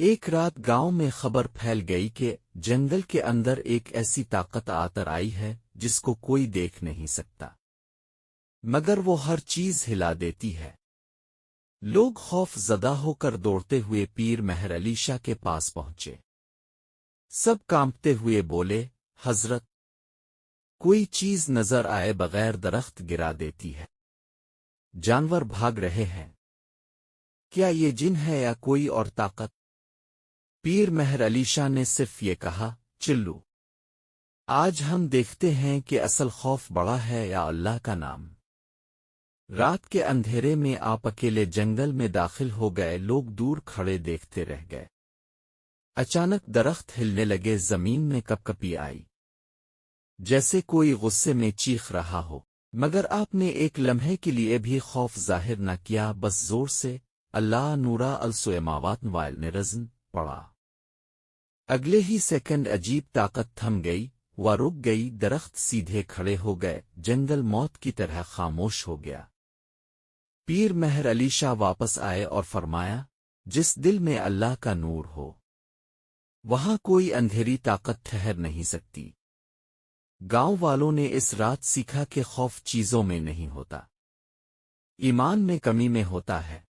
ایک رات گاؤں میں خبر پھیل گئی کہ جنگل کے اندر ایک ایسی طاقت آتر آئی ہے جس کو کوئی دیکھ نہیں سکتا، مگر وہ ہر چیز ہلا دیتی ہے۔ لوگ خوف زدہ ہو کر دوڑتے ہوئے پیر مہر علی شاہ کے پاس پہنچے۔ سب کانپتے ہوئے بولے، حضرت، کوئی چیز نظر آئے بغیر درخت گرا دیتی ہے، جانور بھاگ رہے ہیں، کیا یہ جن ہے یا کوئی اور طاقت؟ پیر مہر علی شاہ نے صرف یہ کہا، چلو، آج ہم دیکھتے ہیں کہ اصل خوف بڑا ہے یا اللہ کا نام۔ رات کے اندھیرے میں آپ اکیلے جنگل میں داخل ہو گئے، لوگ دور کھڑے دیکھتے رہ گئے۔ اچانک درخت ہلنے لگے، زمین میں کپکپی آئی، جیسے کوئی غصے میں چیخ رہا ہو، مگر آپ نے ایک لمحے کے لیے بھی خوف ظاہر نہ کیا، بس زور سے اللہ نورا السماوات والارض نے رزن پڑا۔ اگلے ہی سیکنڈ عجیب طاقت تھم گئی، وہ رک گئی، درخت سیدھے کھڑے ہو گئے، جنگل موت کی طرح خاموش ہو گیا۔ پیر مہر علی شاہ واپس آئے اور فرمایا، جس دل میں اللہ کا نور ہو وہاں کوئی اندھیری طاقت ٹھہر نہیں سکتی۔ گاؤں والوں نے اس رات سیکھا کہ خوف چیزوں میں نہیں ہوتا، ایمان میں کمی میں ہوتا ہے۔